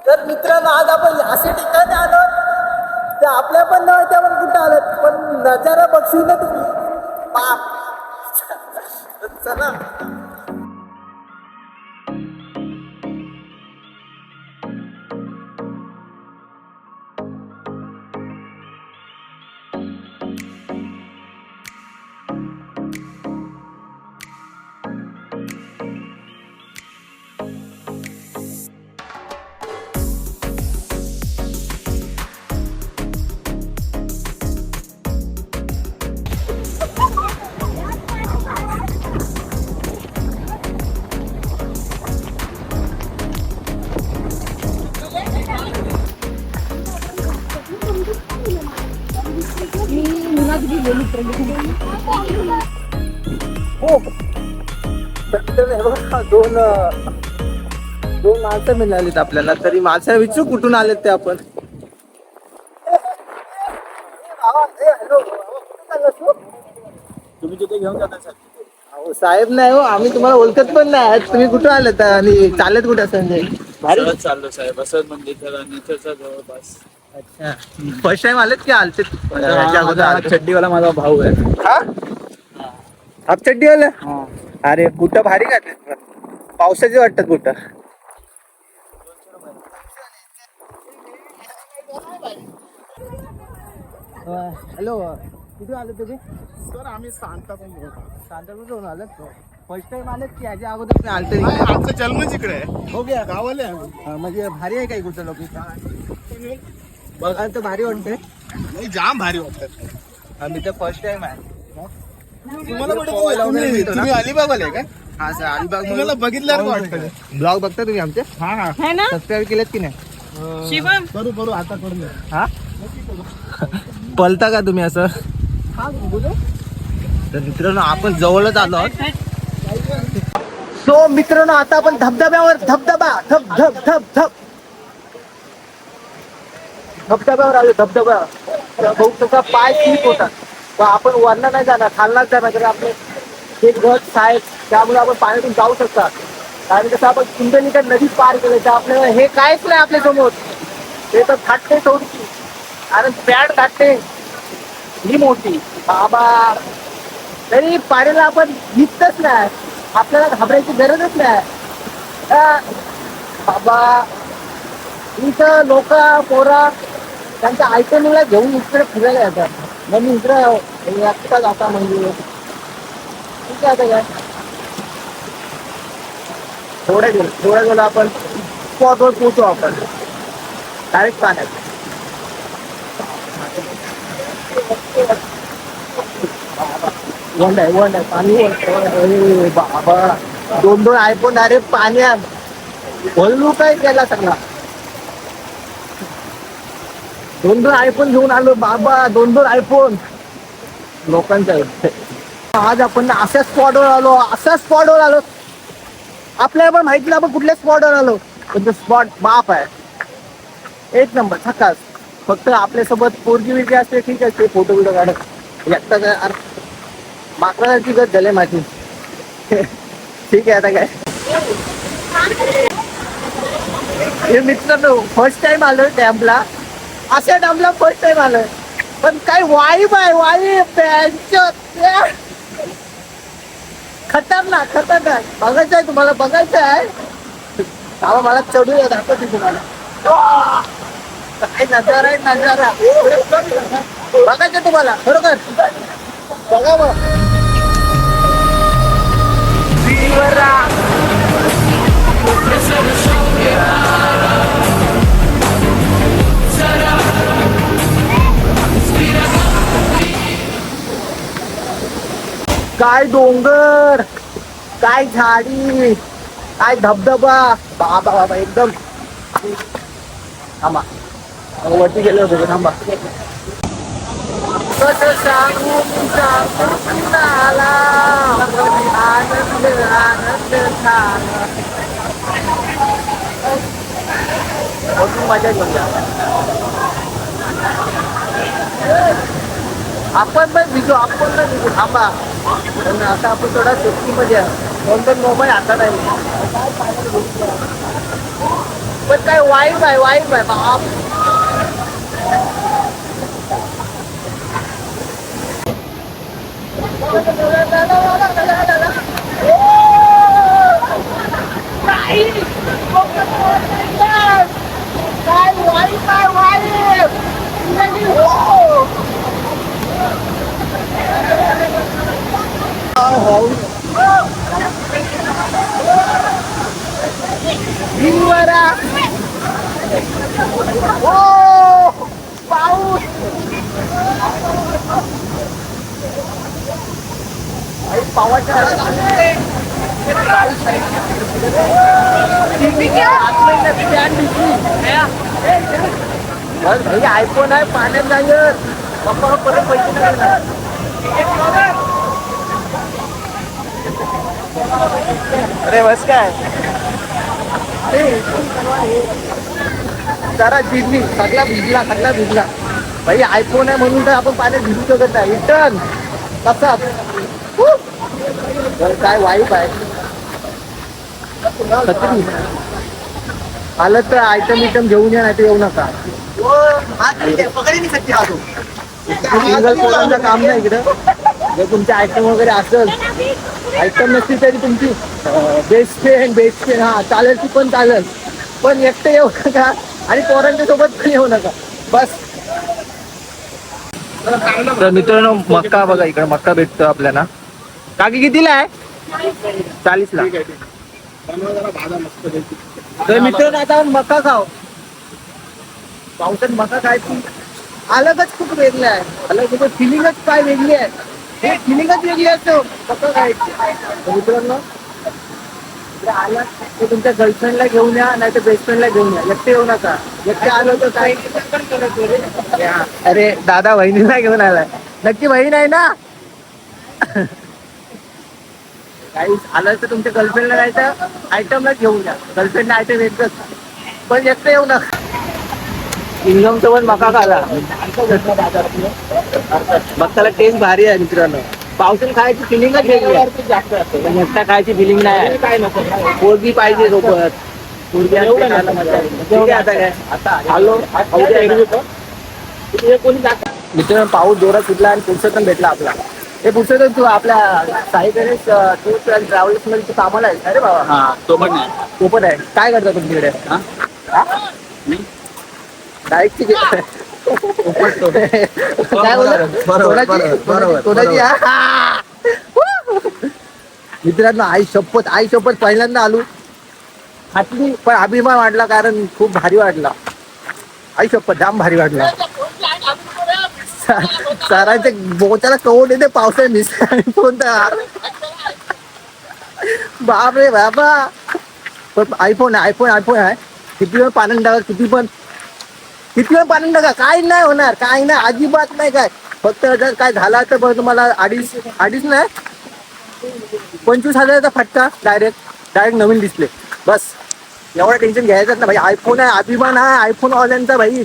तर मित्रांनो आज आपण असे ठिकाणी आलो ते आपल्या पण नव्हते आपण कुठं आलो पण नजारा बघशील ना तुम्ही बाप. चला हो दोन दोन माणसं मिळालीत आपल्याला तरी माणसं विचारू कुठून आलेत ते आपण. तुम्ही तिथे घेऊन जाता सर. अहो साहेब नाही हो आम्ही तुम्हाला ओळखत पण नाही तुम्ही कुठं आलेत आणि चालत कुठे संजय भारी सहज चाललो साहेब असंच मंदिर आणि इथं जवळपास. अच्छा फर्स्ट टाइम आलेत की आलते चड्डीवाला माझा भाऊ आहे. हा हाफ चड्डी वाला अरे कुठं भारी घातले पावसाचे वाटतात कुठं. हॅलो कुठे आले तुम्ही सर आम्ही सांताक्रूज जाऊन आलेत फर्स्ट टाइम आलेत की याच्या अगोदर तुम्ही आलते आमचा जन्मच इकडे आहे. हो गया गावाले आम्ही. म्हणजे भारी आहे काही कुठं लोकेशन बघायला तर भारी वाटतंय. नाही जाम भारी वाटतात. आम्ही तर फर्स्ट टाइम आहे. तुम्हाला तुम्ही अलिबागवाले आहे का? हा सर अलिबाग तुम्हाला बघितल्यावर वाटतं. ब्लॉग बघता तुम्ही आमचे हा हा है ना सबस्क्राईब केलेत की नाही. शिवम करू आता करून द्या. हा पलता का तुम्ही असं. तर मित्रांनो आपण जवळच आलो आहोत. सो मित्रांनो आता आपण धबधब्यावर धबधबा धब धब धब धब धबधब्यावर आलो धबधबा बहुत त्याचा पाय स्लिप होता तर आपण वरनं नाही जाणार खालनाच जाणार कारण आपले हे गट साहेब त्यामुळे आपण पाण्यातून जाऊ शकतात आणि कसं आपण कुंडलिका नदी पार केलं तर आपल्याला हे कायच नाही आपल्या समोर ते तर थाटते थोडीशी आणि पॅड थाटते ही मोठी बाबा तरी पाण्याला आपण भिजतच नाही आपल्याला घाबरायची गरजच नाही. बाबा इथं लोक पोरा त्यांच्या आयटमला घेऊन इकडे फिरायला येतात मग मी इकडे एकटा जाता म्हणजे ठीक आहे आता काय थोड्या गेलो आपण स्पॉटवर पोहोचू आपण डायरेक्ट पाण्यात. वंड आहे पाणी अरे बाबा दोन आयफोन डायरेक्ट पाण्यात भरलू काय केला सगळा. दोन आयफोन घेऊन आलो बाबा दोन आयफोन लोकांचा आज आपण अशा स्पॉटवर आलो आपल्याला पण माहिती नाही आपण कुठल्या स्पॉटवर आलो पण तो स्पॉट बाप आहे एक नंबर सकाळ. फक्त आपल्यासोबत पोरगी विरगी असते ठीक आहे ते फोटो बिटो काढत एकटा काय माकडाची गत झाले माझी. ठीक आहे आता काय हे मित्रांनो फर्स्ट टाइम आलोय डॅमला अशा डॅमला फर्स्ट टाइम आलोय पण काय वाईब आहे वाईब खतरनाक बघायचं आहे तुम्हाला बघायचं आहे मला चढू दाखवते तुम्हाला काय नजारा बघायचं तुम्हाला बरोबर बघा मग काय डोंगर काय झाडी काय धबधबा बाबा बाबा एकदम थांबा वरती गेले होते थांबा. कसं सांगू कुणाला आनंद झाला मजा घेऊन जा. आपण पण भिजू आपण पण भिजू थांबा पण आता आपण थोडा सेफ्टीमध्ये आहे दोन मोबाईल आता नाही पण काय वाईब आहे बाप. काय वाईब. हिरवरा. ओ पाऊस. पावाच्या आयफोन आहे पाण्यात जाईल पप्पा परत पैसे नाही देणार. अरे बस काय जरा भिजली सगळा भिजला भाई. आयफोन आहे म्हणून तर आपण पाण्यात भिजू शकत नाही. रिटर्न कसा काय वाईफ आहे. आलं तर आयटम घेऊन या, नाही तर येऊ नका. सिंगल पोरांचं काम नाही इकडं. जर तुमचे आयटम वगैरे असेल, आयटम नसतील तरी तुमची बेस्ट फ्रेंड हा चालेल, ती पण चालेल. पण एकटं येऊ नका आणि पोरांच्या सोबत पण येऊ नका बस. तर मित्रांनो मक्का बघा, इकडे मक्का भेटतो आपल्याला. काकी कितीला आहे? 40ला. तर मित्रांनो आता मका खाऊ. पावसात मका खायची अलगच खूप वेगळं आहे. अलग फिलिंगच काय वेगळी आहे. हे फिलिंगच वेगळी असतो मका खायची. मित्रांनो आला तर तुमच्या गर्लफ्रेंडला घेऊन या, नाही तर बेस्ट फ्रेंडला घेऊन या. एकटे येऊ नका. एकटे आलो तर काय. अरे दादा बहिणीला घेऊन आलाय. नक्की बहीण आहे ना? काही आलं तर तुमच्या गर्लफ्रेंडला नाही तर आयटमला घेऊन या. गर्लफ्रेंडला आयटम येतच पण एकटं येऊ नका. इन्कम सोबत मका खाला. मक्काला टेस्ट भारी आहे मित्रांनो. पावसात खायची फिलिंगच वेगळी आहे. पण एकटा खायची फिलिंग नाही. काय नको पोरगी पाहिजे सोबत. पोरगी आता काय आता आलो मित्रांनो. पाऊस जोरात सुटला आणि पुरुषोत्तम भेटला आपला. हे पुरुषोत्तम तू आपल्या Sai Ganesh tours and travels मध्ये तू कामाला आहे अरे बाबा? हा तो पण आहे. काय करता तुमच्याकडे? डायरेक्ट मित्रांनो आई शपथ पहिल्यांदा आलो. हातली पण अभिमान वाटला कारण खूप भारी वाटला. आई शपथ जाम भारी वाटला. सरांच्या बोचाला कवड येते पावसाने मिसळ कोणता बाप रे बाबा. पण आयफोन आहे. किती पण पाण्यात टाका, किती पण पाण्यात टाका, काय नाही होणार. काय नाही अजिबात नाही. काय फक्त जर काय झाला तर बघ तुम्हाला अडीच नाही 25,000चा फटका. डायरेक्ट नवीन डिस्प्ले. बस एवढं टेन्शन घ्यायचं ना भाई. आयफोन आहे, अभिमान आहे आयफोन वाल्यांचा भाई.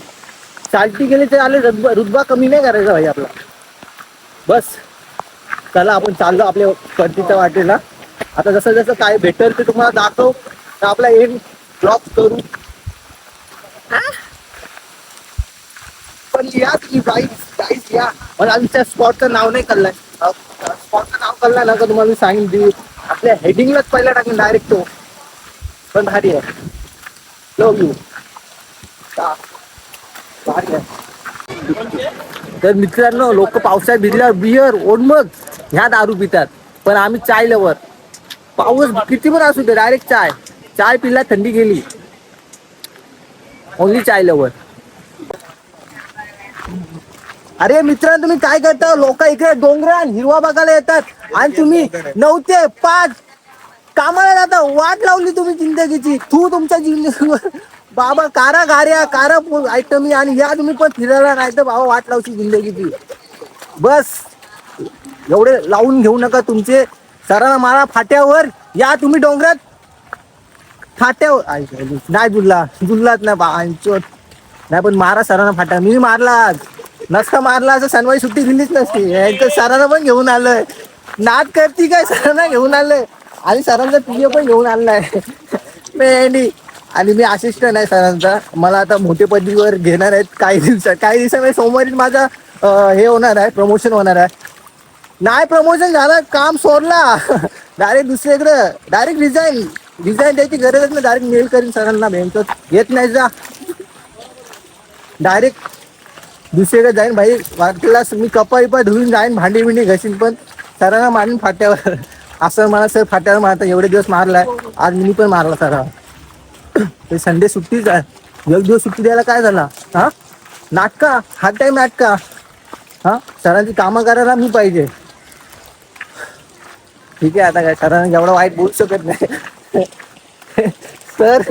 चालती गेली तर आले रुतबा कमी नाही करायचा भाई आपला. बस चला आपण चाललो आपल्या परतीच्या वाटेला. आता जसं काय भेटेल ते तुम्हाला दाखव तर आपला एंड ब्लॉग करू. पण या की गाईस या. मला आमच्या स्पॉटचं नाव नाही कळलंय. स्पॉटचं नाव कळलं ना का तुम्हाला मी सांगेन देऊ. आपल्या हेडिंगलाच पहिला टाकेन डायरेक्ट तो. पण भारी आहे. लव यू. तर मित्रांनो लोक पावसात भिजल्यावर बियर ओढमग ह्या दारू पितात. पण आम्ही चाय लवर. पाऊस किती पण असू दे डायरेक्ट चाय पिला थंडी गेली. ओनली चाय लवर. अरे मित्रांनो तुम्ही काय करता? लोक इकडे डोंगरान हिरवा बघायला येतात आणि तुम्ही 9 ते 5 कामाला जाता. वाट लावली तुम्ही जिंदगीची. तुमच्या जिंदगीवर बाबा कारा आयटमी आणि या तुम्ही पण फिरायला नाही तर बाबा वाट लावची जिंदगीची. बस एवढे लावून घेऊ नका तुमचे. सरांना मारा फाट्यावर. या तुम्ही डोंगरात फाट्यावर नाही जुल्लात नाही नाही पण मारा सरांना फाट्या. मी मारला नसता मारला असं शनिवारी सुट्टी दिलीच नसती. यांचं सरांना पण घेऊन आलंय. नाद करती काय? सरांना घेऊन आलंय आणि सरांचा पिय पण घेऊन आणलाय. मेंढी आणि मी असिस्टंट आहे सरांचा. मला आता मोठे पदवीवर घेणार आहेत काही दिवसामध्ये. सोमवारी माझा हे होणार आहे, प्रमोशन होणार आहे. नाही प्रमोशन झालं, काम सोडला डायरेक्ट दुसरीकडे, डायरेक्ट रिझाईन द्यायची गरजच नाही. डायरेक्ट मेल करीन सरांना, भेटतो येत नाही जा, डायरेक्ट दुसरीकडे जाईन भाई. वाटल्यास मी कपा धुवून जाईन, भांडी बिंडी घसीन, पण सरांना मारून फाट्यावर. असं मला सर फाट्यावर मारता, एवढे दिवस मारलाय, आज मी पण मारला सरा. ते संडे सुट्टीच आहे, एक दिवस सुट्टी द्यायला काय झाला हा? नाटका हात टाईम नाटका हा. सरांची कामं करायला मी पाहिजे. ठीक आहे, आता काय सरांना एवढं वाईट बोलू शकत नाही sir.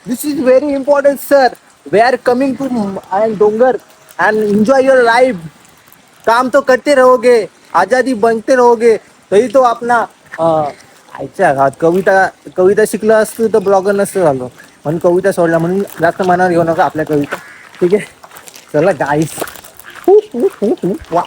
This is very important sir. We are coming to डोंगर एंड एंजॉय योर लाइफ. काम तो करते रहोगे, आजादी बनते रहोगे, तरी तो अपना आयच्या घात. कविता शिकलो असतो तर ब्लॉगर नसतं झालो, म्हणून कविता सोडला. म्हणून जास्त मनावर घेऊ नका आपल्या कविता. ठीक आहे, चला गाईस. वा